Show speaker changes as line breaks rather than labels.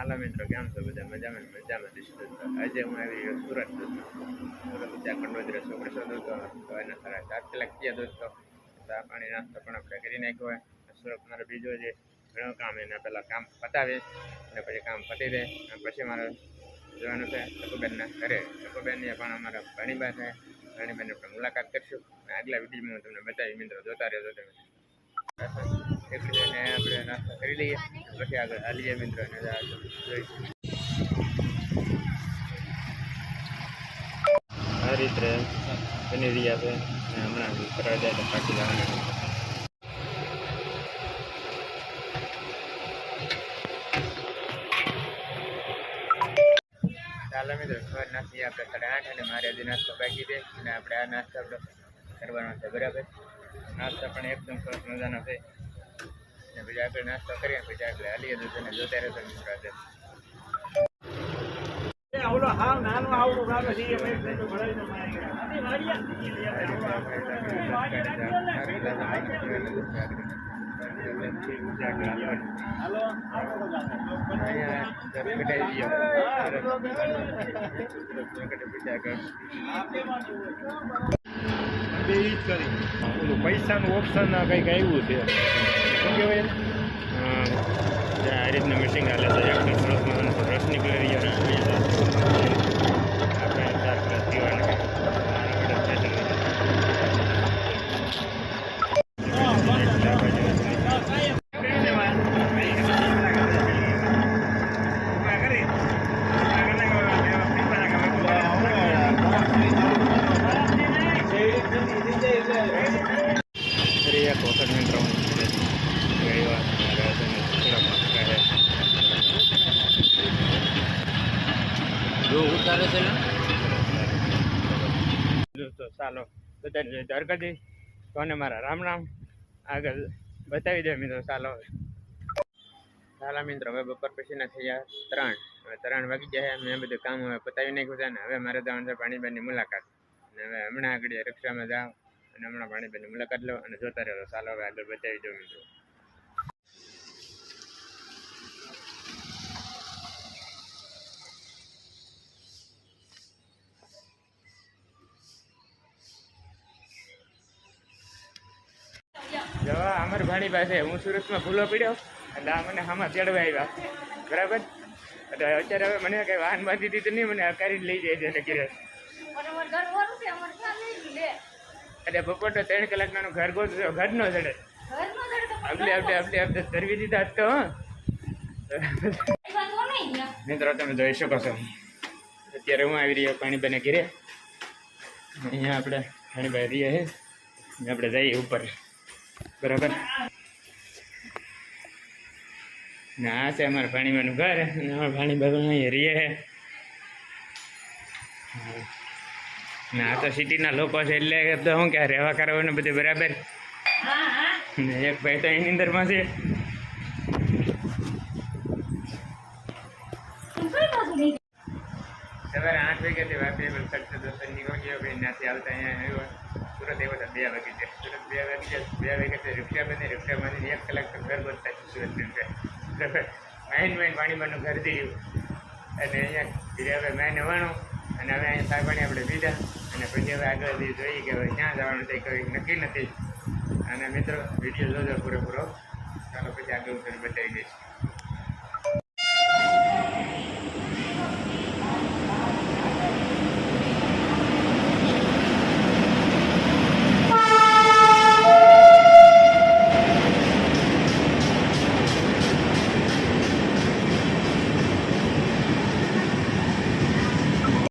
હાલો મિત્રો, કેમ છો બધા? મજામાં દિશો. આજે હું આવી રહ્યો સુરત. સુરત ત્યાં કંડોદરા છોકરી શોધો તો સવારના 7:30 કલાક થયા દોસ્તો. ચા પાણી નાસ્તો પણ આપણે કરી નાખ્યો હોય. સુરત મારો બીજો જે ઘણો કામ એના પહેલાં કામ પતાવે અને પછી કામ પતી દે અને પછી મારે જવાનું છે ટકુબેનના ઘરે. ટકુબેનની પણ અમારા ભાણીબા છે. ભાણીબાની આપણે મુલાકાત કરીશું. આગલા વિડીયોમાં હું તમને બતાવી મિત્રો, જોતા રહેજો તમે. આપણે નાસ્તો કરી લઈએ પછી આગળ હાલીએ મિત્રો અને જોઈશું. આ રીતે બની રહ્યા છે હમણાં કરવા જાય તો પાછી જવાના. ચાલો મિત્રો, સવાર નાસ્તી આપણે 8:30 અને મારે હજી નાસ્તો બાકી છે અને આપણે આ નાસ્તો આપણે કરવાનો છે બરાબર. નાસ્તો પણ એકદમ સરસ મજાનો છે અને પછી આગળ નાસ્તો કરીએ પછી આગળ હાલીએ તો તેને જોતા રહેતો મિત્રો.
પૈસાનું ઓપ્શન કંઈક આવ્યું છે, શું કહેવાય? આ રીતના મીટિંગ હાલે છે. એકદમ સરસ મજાનો રસ નીકળી રહ્યા આપણે 4 ગ્લાસ પીવાના. એક વખત મિત્રો જો ઉતારે છે દોસ્તો. ચાલો બધાને દ્વારકાથી કોને મારા રામ રામ. આગળ બતાવી દે મિત્રો. ચાલો મિત્રો, હવે બપોર પછીના થયા 3 વાગી ગયા. મેં બધું કામ હવે પતાવી નાખ્યું છે ને હવે મારે જવાનું છે ભાણીબાની મુલાકાત. અને હવે હમણાં આગળ રિક્ષામાં જાઓ અને હમણાં ભાણીબાની મુલાકાત લો અને જોતા રહ્યો. ચાલો હવે આગળ બતાવી દો મિત્રો. જવા અમારી ભાણી પાસે હું સુરતમાં ભૂલો પડ્યો એટલે આ મને આમાં ચડવા આવ્યા બરાબર. એટલે અત્યારે હવે મને કઈ વાહન બાંધી દીધી નહીં, મને હકારી લઈ જાય છે એટલે ઘરે. એટલે બપોર તો 3 કલાકનું ઘર ગોતો ઘર નો ચડે આપણે ધરવી દીધા તો. મિત્રો તમે જોઈ શકો છો અત્યારે હું આવી રહ્યો ભાણીબાને ઘરે. અહીંયા આપણે ભાણીબા રહીએ છે, આપણે જઈએ ઉપર બરાબર. ને આ છે અમારા ભાણીબાનું ઘર અને અમારા ભાણીબા અહીંયા રહીએ છે. ને આ તો સિટીના લોકો છે એટલે તો શું કે રહેવા કરવાનું બધું બરાબર. ને એક ભાઈ તો એની અંદરમાં છે. સવારે 8 વાગ્યાથી વાપી ખર્ચો દોસ્તો નીકળ્યો ભાઈ ત્યાંથી આવતા અહીંયા આવ્યો. સુરત આવ્યો તો 2 વાગી જાય. સુરત 2 વાગ્યાથી રિક્ષા બની. રિક્ષામાંથી 1 કલાક તો ઘર ગોતતા સુરત માઇન પાણીમાંનું ઘર થયું અને અહીંયા ધીરે હવે મેં નવાનું અને હવે અહીંયા ચા પાણી આપણે પીધા અને પછી હવે આગળ જોઈએ કે હવે ક્યાં જવાનું છે કંઈ નક્કી નથી. અને મિત્રો વિડીયો જોજો પૂરેપૂરો. ચાલો પછી આગળ બતાવી દઈશ.